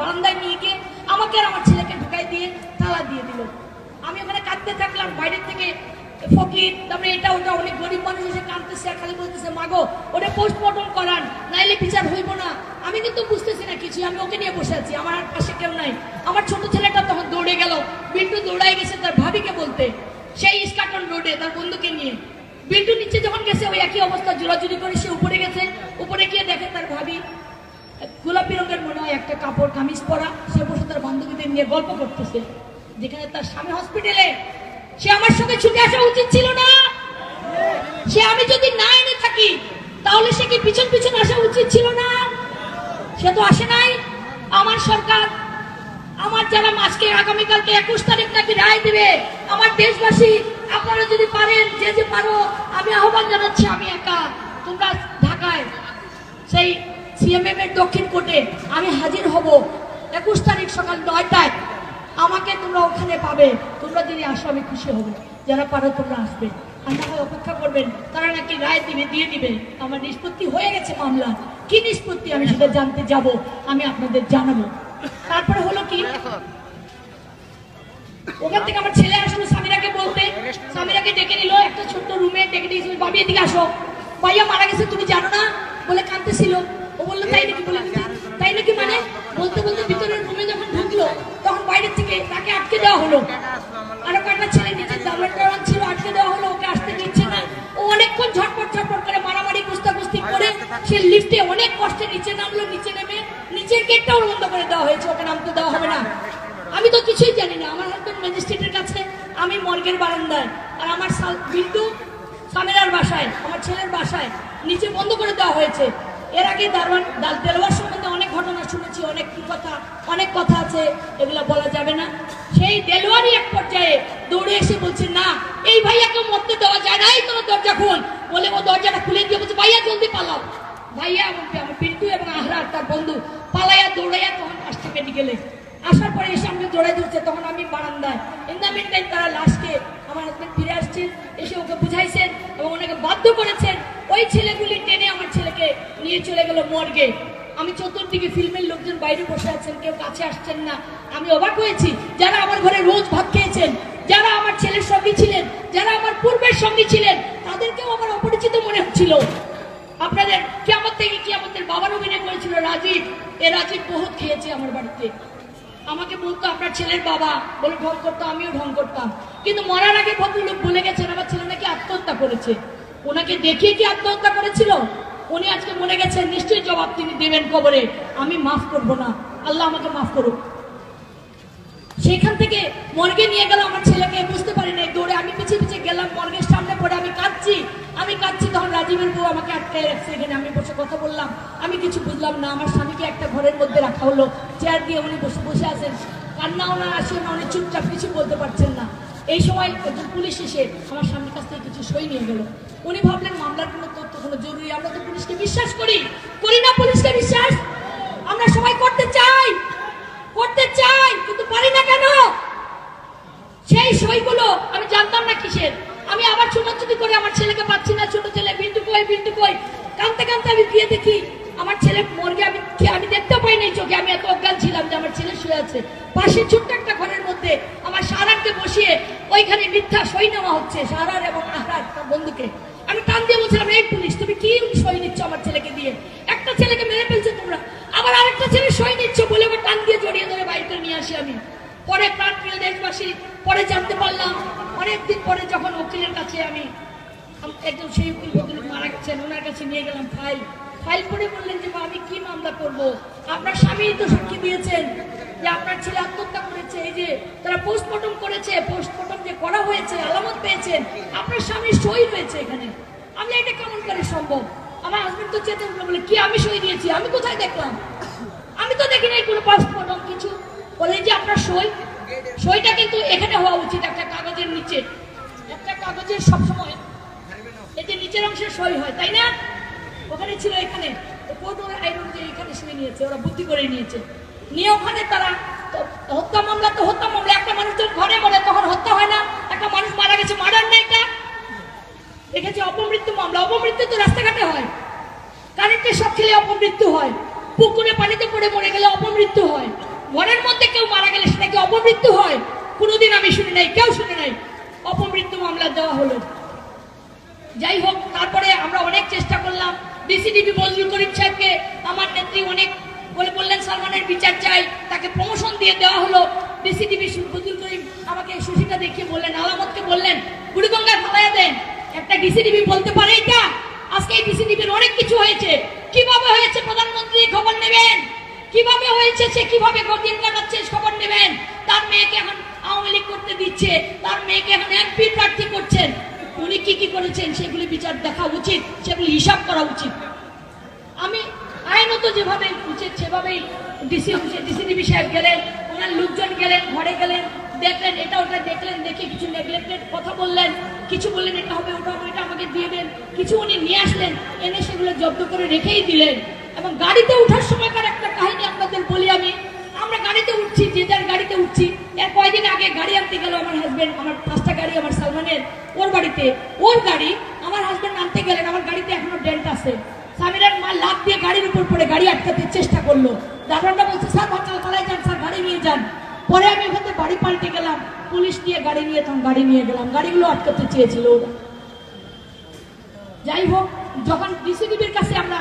বারান্দায় নিয়ে গিয়ে আমাকে আর আমার ছেলেকে ঢুকাই দিয়ে তালা দিয়ে দিল। আমি ওখানে কাঁদতে থাকলাম, বাইরের থেকে ফকির, তারপরে এটা ওটা অনেক গরিব মানুষ এসে কাঁদতেছে আর খালি বলতেছে মাগো ওটা পোস্টমর্টম করান, নাইলে বিচার হইব না। আমি কিন্তু বুঝতেছি না কিছু, আমি ওকে নিয়ে বসে আছি, আমার পাশে কেউ নাই। আমার ছোট ছেলেটা তখন দৌড়ে গেল, বিল্টু দৌড়াই গেছে তার ভাবিকে বলতে, সেই ইস্কাটন রোডে তার বন্ধুকে নিয়ে। বিল্টু নিচে যখন গেছে ওই একই অবস্থা, জোরাজুরি করে সে উপরে গেছে, উপরে গিয়ে দেখে তার ভাবি গোলাপি রঙের মনে হয় একটা কাপড় কামিজ পরা, সে বসে তার বান্ধবীদের নিয়ে গল্প করতেছে, যেখানে তার স্বামী হসপিটালে। সে আমার সঙ্গে ছুটে আসা উচিত ছিল না? সে আমি যদি না এনে থাকি তাহলে সে কি পিছন পিছন আসা উচিত ছিল না? সে তো আসে নাই। আমার সরকার, আমার যারা আজকে আগামীকালকে 21 তারিখ নাকি রায় দিবে, আমার দেশবাসী আপনারা যদি পারেন, যে যে পারো, আমি আহ্বান জানাচ্ছি, আমি একা, তোমরা ঢাকায় সেই সিএমএম এর দক্ষিণ কোর্টে আমি হাজির হব 21 তারিখ সকাল 9টায়। আমাকে তোমরা ওখানে পাবে, তোমরা যদি আসো আমি খুশি হব। যারা পারো তোমরা আসবে, আর না হয় অপেক্ষা করবেন, তারা নাকি রায় দিবে, দিয়ে দিবে। আমার নিষ্পত্তি হয়ে গেছে মামলা, কি নিষ্পত্তি আমি সেটা জানতে যাব, আমি আপনাদের জানাবো। তারপরে হলো কি, ওখান থেকে আমার ছেলে আসলো সামিরাকে বলতে, সামিরাকে ডেকে নিল একটা ছোট্ট রুমে, ডেকে দিয়েছিল, বাবি এদিকে আসো, ভাইয়া মারা গেছে তুমি জানো না, বলে কাঁদতেছিল। ও বললো তাই নাকি, বলে তাই নাকি মানে, বলতে বলতে ভিতরের রুমে যখন ঢুকলো তখন বাইরে থেকে তাকে আটকে দেওয়া হলো। আরো কয়েকটা ছেলে নিচে দাঁড়ান ছিল, আটকে দেওয়া হলো, ওকে আসতে দিচ্ছে না। ও অনেকক্ষণ ঝটপট ঝটপট করে মারামারি কুস্তাকুস্তি করে সে লিফটে অনেক কষ্টে নিচে নামলো। নিচে নেমে নিচের গেটটাও বন্ধ করে দেওয়া হয়েছে, ওকে নামতে দেওয়া হবে না। আমি তো কিছুই জানি না, আমার হাজবেন্ড ম্যাজিস্ট্রেটের কাছে, আমি মর্গের বারান্দায়, আর আমার বিল্টু সামেরার বাসায়, আমার ছেলের বাসায় নিচে বন্ধ করে দেওয়া হয়েছে। এর আগে দেলোয়ার সম্বন্ধে অনেক ঘটনা শুনেছি, অনেক কথা আছে, এগুলো বলা যাবে না। সেই দেলোয়ারই এক পর্যায়ে দৌড়ে এসে বলছে না এই ভাইয়াকে মরতে দেওয়া যায় না, এই তোর দরজা খুল, বলে ও দরজাটা খুলে দিয়ে বলছে ভাইয়া জলদি পালাও। ভাইয়া এমনকি আমার বিল্টু এবং আহরার তার বন্ধু পালাইয়া দৌড়াইয়া তখন আসছে মেডিকেলে। আসার পরে এসে আমাকে জড়াই ধরছে, তখন আমি বারান্দায়। ইন দ্য মিন টাইম তারা লাশকে, আমার হাজবেন্ড ফিরে আসছেন, এসে ওকে বুঝাইছেন এবং ওনাকে বাধ্য করেছেন। ওই ছেলেগুলি টেনে আমার ছেলেকে নিয়ে চলে গেল মর্গে। আমি চতুর্দিকে ফিল্মের লোকজন বাইরে বসে আছেন, কেউ কাছে আসছেন না। আমি অবাক হয়েছি, যারা আমার ঘরে রোজ ভাত খেয়েছেন, যারা আমার ছেলের সঙ্গী ছিলেন, যারা আমার পূর্বের সঙ্গী ছিলেন, তাদেরকেও আমার অপরিচিত মনে হচ্ছিল। আপনাদের কিয়ামত থেকে কিয়ামতের বাবার অভিনয় করেছিল রাজীব, এ রাজীব বহুত খেয়েছে আমার বাড়িতে। আমাকে বলতো আপনার ছেলের বাবা, বলে ঢং করতো, আমিও ঢং করতাম। কিন্তু মরার আগে ভদ্রলোক বলে গেছেন আমার ছেলে নাকি আত্মহত্যা করেছে। ওনাকে দেখিয়ে কি আত্মহত্যা করেছিল? উনি আজকে বলে গেছেন, নিশ্চয়ই জবাব তিনি দেবেন কবরে, আমি মাফ করব না, আল্লাহ আমাকে মাফ করুক। সেখান থেকে মর্গে নিয়ে গেল আমার ছেলেকে, বুঝতে পারি নাই, দৌড়ে আমি পিছিয়ে পিছিয়ে গেলাম মর্গের সামনে পড়ে আমি কাঁদছি। তখন রাজীবের বউ আমাকে আটকায় রাখছে, এখানে আমি বসে কথা বললাম, আমি কিছু বুঝলাম না। আমার স্বামীকে একটা ঘরের মধ্যে রাখা হলো, চেয়ার দিয়ে উনি বসে বসে আছেন, কান্না ওনার আসে না, উনি চুপচাপ কিছু বলতে পারছেন না। এই সময় একজন পুলিশ এসে আমার স্বামীর কাছ থেকে কিছু সই নিয়ে গেল। উনি ভাবলেন মামলার কোনো তথ্য কোনো জরুরি, আমরা তো পুলিশকে বিশ্বাস করি না, পুলিশকে বিশ্বাস আমরা সবাই করতে চাই কিন্তু পারি না কেন? সেই সইগুলো আমি জানতাম না কিসের। আমি আবার ছোটাছুটি করে আমার ছেলেকে পাচ্ছি না, ছোট ছেলে বিল্টু কই, কাঁদতে কাঁদতে আমি গিয়ে দেখি আমার ছেলে মর্গে। আমি দেখতে পাই নাই চোখে, আমি এত অজ্ঞান ছিলাম যে আমার ছেলে শুয়ে আছে পাশে ছোট্ট একটা ঘরের মধ্যে। আমার সারারকে বসিয়ে ওইখানে মিথ্যা সই নেওয়া হচ্ছে, সারার এবং আহরার তার বন্ধুকে। আমি টান দিয়ে বলছিলাম, এই পুলিশ তুমি কি সই নিচ্ছ আমার ছেলেকে দিয়ে? একটা ছেলেকে মেরে ফেলছো তোমরা, আবার আরেকটা ছেলে সই নিচ্ছ বলে আমার টান দিয়ে জড়িয়ে ধরে বাড়িতে নিয়ে আসি আমি। পরে প্রাণপ্রিয় দেশবাসী, পরে জানতে পারলাম অনেকদিন পরে, যখন উকিলের কাছে আমি একজন সেই উকিল ভদ্রলোক মারা গেছেন, ওনার কাছে নিয়ে গেলাম ফাইল করে বললেন যে আমি কি মামলা করব? আপনার স্বামী তো সাক্ষী দিয়েছেন যে আপনার ছেলে আত্মহত্যা করেছে, এই যে তারা পোস্টমর্টম করেছে, পোস্টমর্টম যে করা হয়েছে, আলামত পেয়েছেন, আপনার স্বামীর সই রয়েছে এখানে। আমি এটা কেমন করে সম্ভব? আমার হাজবেন্ড তো চেতে উঠলো, বলে কি আমি সই দিয়েছি? আমি কোথায় দেখলাম? আমি তো দেখি নাই কোনো পোস্টমর্টম কিছু। বলে যে আপনার সইটা কিন্তু এখানে হওয়া উচিত, একটা কাগজের নিচে, একটা কাগজের সবসময় এই যে নিচের অংশে সই হয়, তাই না? ওখানে ছিল, এখানে কোর্ট ওরা আইন যে এখানে সই নিয়েছে, ওরা বুদ্ধি করে নিয়েছে, নিয়ে ওখানে তারা হত্যা মামলা। তো হত্যা মামলা, একটা মানুষ যখন ঘরে মরে তখন হত্যা হয় না? একটা মানুষ মারা গেছে, মার্ডার না এটা? দেখেছি অপমৃত্যু মামলা, অপমৃত্যু তো রাস্তাঘাটে হয়, কারেন্টের শক খেলে অপমৃত্যু হয়, পুকুরে পানিতে পড়ে মরে গেলে অপমৃত্যু হয়। ঘরের মধ্যে কেউ মারা গেলে সেটা কি অপমৃত্যু হয়? কোনোদিন আমি শুনি নাই, কেউ শুনে নাই অপমৃত্যু মামলা দেওয়া হলো। যাই হোক, তারপরে আমরা অনেক চেষ্টা করলাম। ডিসিডিপি বজলুল করিম সাহেবকে আমার নেত্রী অনেক বললেন সালমানের বিচার চাই, তাকে প্রমোশন দিয়ে দেওয়া হলো। ডিসিডিপি বজলুল করিম আমাকে সুশীটা দেখিয়ে বললেন, আলামতকে বললেন বুড়িগঙ্গায় ফালাইয়া দেন। একটা ডিসিডিপি বলতে পারে এটা? আজকে এই ডিসিডিপির অনেক কিছু হয়েছে। কিভাবে হয়েছে প্রধানমন্ত্রী খবর নেবেন, কিভাবে হয়েছে সে কিভাবে দিন কাটাচ্ছে খবর নেবেন। তার মেয়েকে এখন আওয়ামী লীগ করতে দিচ্ছে, তার মেয়েকে এখন এমপি প্রার্থী করছেন। উনি কি কি করেছেন সেগুলি বিচার দেখা উচিত, সেগুলি হিসাব করা উচিত। আমি আইনত যেভাবে উচিত সেভাবেই ডিসিডিপি সাহেব গেলেন, ওনার লোকজন গেলেন, ঘরে গেলেন, দেখলেন এটা ওটা দেখলেন, দেখে কিছু নেগলেক্টেড কথা বললেন, কিছু বললেন এটা হবে ওটা হবে, এটা আমাকে দিয়ে দেন, কিছু উনি নিয়ে আসলেন, এনে সেগুলো জব্দ করে রেখেই দিলেন। এবং গাড়িতে উঠার সময়কার একটা কাহিনী আপনাদের বলি আমি। আমরা গাড়িতে উঠছি, যে যার গাড়িতে উঠছি। এর কয়েকদিন আগে গাড়ি আনতে গেল আমার হাজবেন্ড, আমার 5টা গাড়ি আমার সালমানের, ওর বাড়িতে ওর গাড়ি আমার হাজবেন্ড আনতে গেলেন। আমার গাড়িতে এখনো ডেন্ট আছে। সামিরার মা লাফ দিয়ে গাড়ির উপর পড়ে গাড়ি আটকাতে চেষ্টা করলো। দারোয়ানটা বলছে স্যার বাচ্চা পালাই যান স্যার, গাড়ি নিয়ে যান। পরে আমি ওখানে বাড়ি পাল্টে গেলাম, পুলিশ দিয়ে গাড়ি নিয়ে তখন গাড়ি নিয়ে গেলাম, গাড়িগুলো আটকাতে চেয়েছিল ওরা। যাই হোক, যখন ডিসিডিবির কাছে আমরা